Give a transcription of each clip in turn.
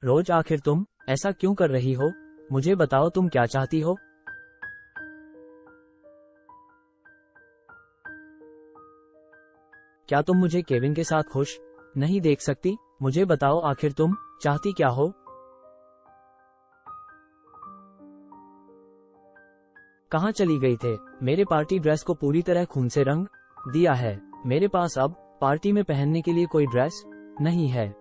रोज आखिर तुम ऐसा क्यों कर रही हो? मुझे बताओ तुम क्या चाहती हो? क्या तुम मुझे केविन के साथ खुश नहीं देख सकती? मुझे बताओ आखिर तुम चाहती क्या हो? कहाँ चली गई थे? मेरे पार्टी ड्रेस को पूरी तरह खून से रंग दिया है। मेरे पास अब पार्टी में पहनने के लिए कोई ड्रेस नहीं है।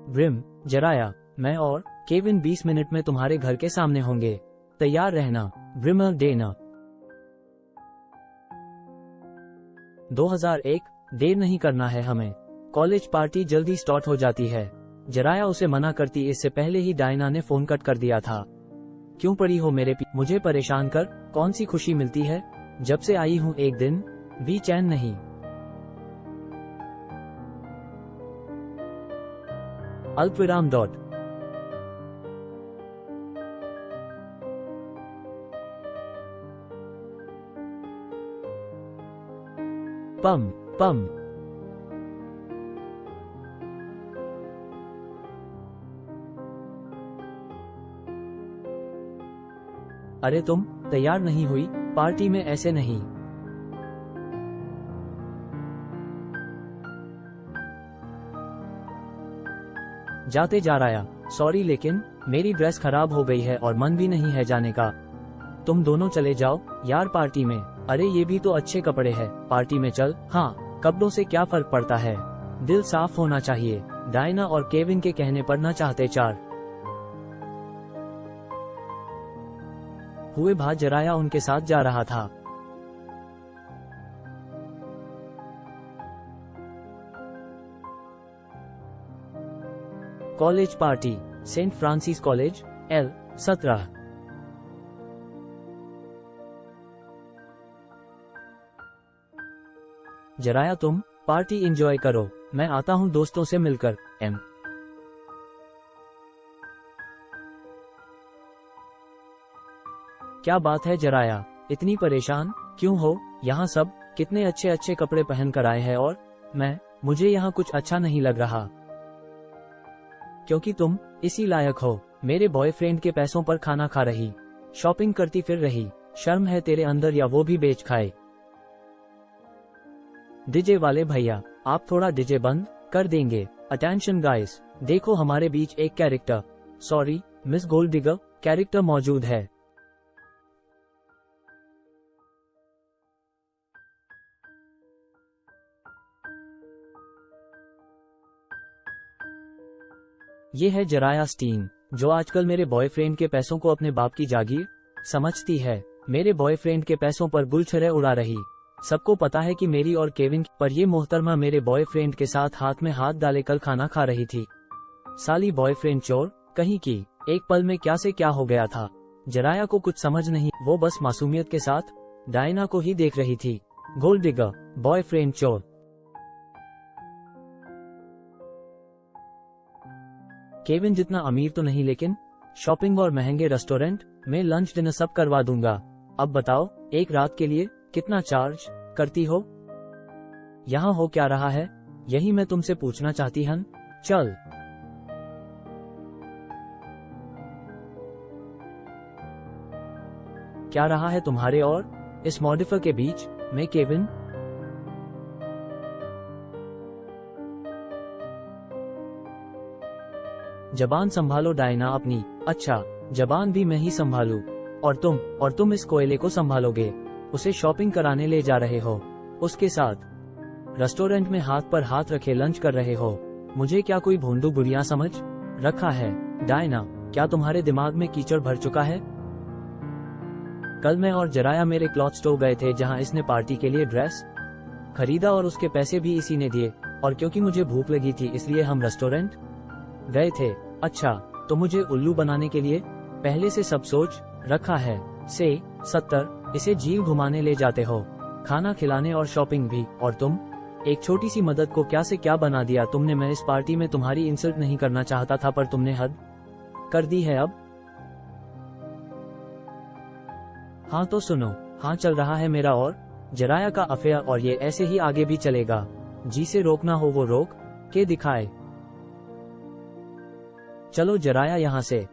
ब्रिम, जराया, मैं और केविन 20 मिनट में तुम्हारे घर के सामने होंगे। तैयार रहना। ब्रिमर डेना 2001। देर नहीं करना है हमें। कॉलेज पार्टी जल्दी स्टार्ट हो जाती है। जराया उसे मना करती इससे पहले ही डायना ने फोन कट कर दिया था। क्यों पड़ी हो मेरे मुझे परेशान कर कौन सी खुशी मिलती है? जब से आई हूँ एक दिन भी चैन नहीं। अल्पविराम डॉट। पम पम। अरे तुम तैयार नहीं हुई? पार्टी में ऐसे नहीं। जाते जा रहा। सॉरी लेकिन मेरी ड्रेस खराब हो गई है और मन भी नहीं है जाने का। तुम दोनों चले जाओ यार पार्टी में। अरे ये भी तो अच्छे कपड़े हैं। पार्टी में चल। हाँ, कपड़ों से क्या फर्क पड़ता है? दिल साफ होना चाहिए। डायना और केविन के कहने पर न चाहते चार हुए भाग जराया उनके साथ जा रहा था। College party, Saint Francis college, L 17। जराया तुम पार्टी एंजॉय करो, मैं आता हूँ दोस्तों से मिलकर। एम। क्या बात है जराया, इतनी परेशान क्यों हो? यहाँ सब कितने अच्छे अच्छे कपड़े पहन कर आए हैं और मुझे यहाँ कुछ अच्छा नहीं लग रहा। क्योंकि तुम इसी लायक हो। मेरे बॉयफ्रेंड के पैसों पर खाना खा रही, शॉपिंग करती फिर रही। शर्म है तेरे अंदर या वो भी बेच खाए? डीजे वाले भैया, आप थोड़ा डीजे बंद कर देंगे? अटेंशन गाइस, देखो हमारे बीच एक character, sorry miss gold digger character मौजूद है। ये है जराया स्टीन, जो आजकल मेरे बॉयफ्रेंड के पैसों को अपने बाप की जागीर समझती है। मेरे बॉयफ्रेंड के पैसों पर गुलछरे उड़ा रही। सबको पता है कि मेरी और केविन पर ये मोहतरमा मेरे बॉयफ्रेंड के साथ हाथ में हाथ डाले कल खाना खा रही थी। साली बॉयफ्रेंड चोर कहीं की। एक पल में क्या से क्या हो गया था। जराया को कुछ समझ नहीं, वो बस मासूमियत के साथ डायना को ही देख रही थी। गोल्ड डिगर, बॉयफ्रेंड चोर। केविन जितना अमीर तो नहीं, लेकिन शॉपिंग और महंगे रेस्टोरेंट में लंच डिनर सब करवा दूंगा। अब बताओ एक रात के लिए कितना चार्ज करती हो? यहाँ हो क्या रहा है, यही मैं तुमसे पूछना चाहती हूँ। चल। क्या रहा है तुम्हारे और इस मॉडिफर के बीच में केविन? जबान संभालो डायना अपनी। अच्छा, जबान भी मैं ही संभालूं? और तुम इस कोयले को संभालोगे? उसे शॉपिंग कराने ले जा रहे हो, उसके साथ रेस्टोरेंट में हाथ पर हाथ रखे लंच कर रहे हो। मुझे क्या कोई भोंदू बुढ़िया समझ रखा है? डायना, क्या तुम्हारे दिमाग में कीचड़ भर चुका है? कल मैं और जराया मेरे क्लॉथ स्टोर गए थे, जहां इसने पार्टी के लिए ड्रेस खरीदा और उसके पैसे भी इसी ने दिए। और क्योंकि मुझे भूख लगी थी इसलिए हम रेस्टोरेंट गए थे। अच्छा, तो मुझे उल्लू बनाने के लिए पहले से सब सोच रखा है। से 70 इसे झील घुमाने ले जाते हो, खाना खिलाने और शॉपिंग भी। और तुम एक छोटी सी मदद को क्या से क्या बना दिया तुमने। मैं इस पार्टी में तुम्हारी इंसल्ट नहीं करना चाहता था, पर तुमने हद कर दी है अब। हाँ तो सुनो, हाँ चल रहा है मेरा और जराया का अफेयर, और ये ऐसे ही आगे भी चलेगा। जिसे रोकना हो वो रोक के दिखाए। चलो जराया यहाँ से।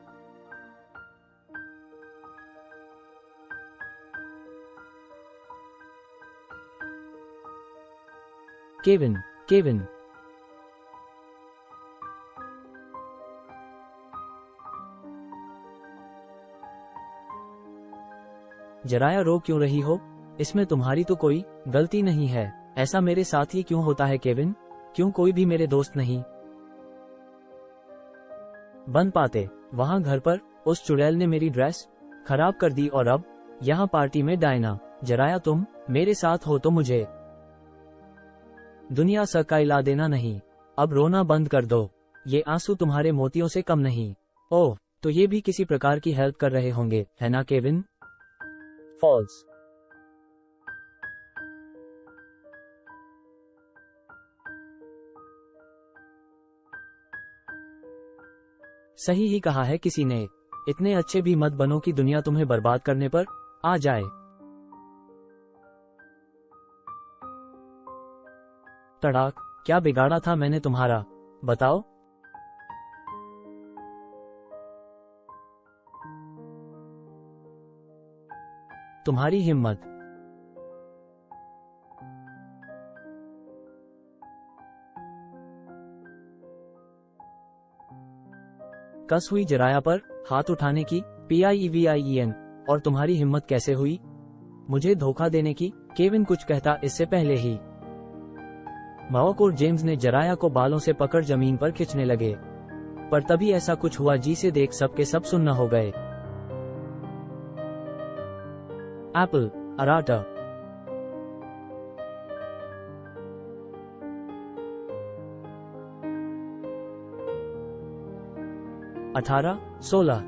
Kevin, Kevin. जराया रो क्यों रही हो? इसमें तुम्हारी तो कोई गलती नहीं है। ऐसा मेरे साथ ही क्यों होता है केविन? क्यों कोई भी मेरे दोस्त नहीं बन पाते? वहां घर पर उस चुड़ैल ने मेरी ड्रेस खराब कर दी और अब यहाँ पार्टी में डायना। जराया तुम मेरे साथ हो तो मुझे दुनिया सकाइला देना नहीं। अब रोना बंद कर दो। ये आंसू तुम्हारे मोतियों से कम नहीं। ओह, तो ये भी किसी प्रकार की हेल्प कर रहे होंगे, है ना केविन? फॉल्स। सही ही कहा है किसी ने। इतने अच्छे भी मत बनो कि दुनिया तुम्हें बर्बाद करने पर आ जाए। तड़ाक, क्या बिगाड़ा था मैंने तुम्हारा? बताओ। तुम्हारी हिम्मत। कस हुई जराया पर हाथ उठाने की, PIEVIEN। और तुम्हारी हिम्मत कैसे हुई मुझे धोखा देने की? केविन कुछ कहता इससे पहले ही माओक और जेम्स ने जराया को बालों से पकड़ जमीन पर खींचने लगे। पर तभी ऐसा कुछ हुआ जिसे देख सबके सब सुन्न हो गए। एप्पल, अराटा। अठारह, 16।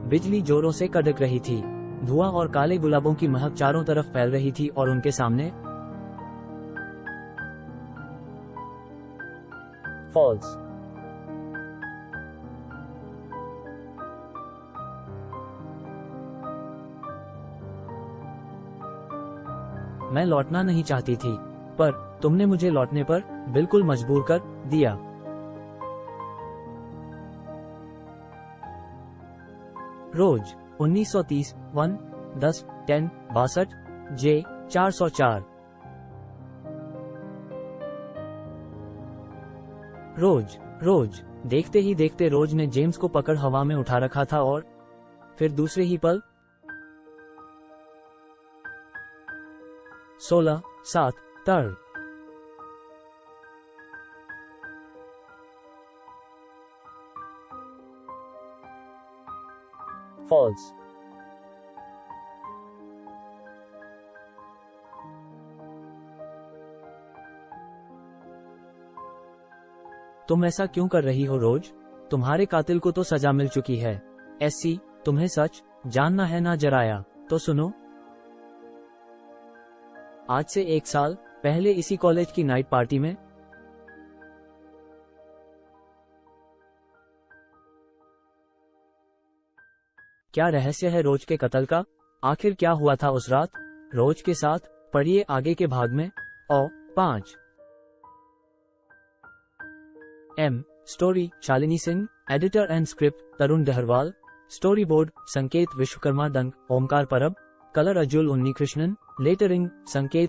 बिजली जोरों से कड़क रही थी। धुआं और काले गुलाबों की महक चारों तरफ फैल रही थी और उनके सामने फॉल्स। मैं लौटना नहीं चाहती थी, पर तुमने मुझे लौटने पर बिल्कुल मजबूर कर दिया। रोज 1930 1 10 10 62 J 404। रोज, रोज। देखते ही देखते रोज ने जेम्स को पकड़ हवा में उठा रखा था और फिर दूसरे ही पल 16 7 3। फॉल्स। तुम ऐसा क्यों कर रही हो रोज? तुम्हारे कातिल को तो सजा मिल चुकी है। SC, तुम्हें सच जानना है ना जराया? तो सुनो। आज से 1 साल पहले इसी कॉलेज की नाइट पार्टी में क्या रहस्य है रोज के कत्ल का? आखिर क्या हुआ था उस रात रोज के साथ? पढ़िए आगे के भाग में। 5 M story Shalini Singh, editor and script Tarun Daharwal, story board Sanket Vishwakarma, दंग ओमकार परब, कलर अजुल उन्नी कृष्णन, लेटरिंग संकेत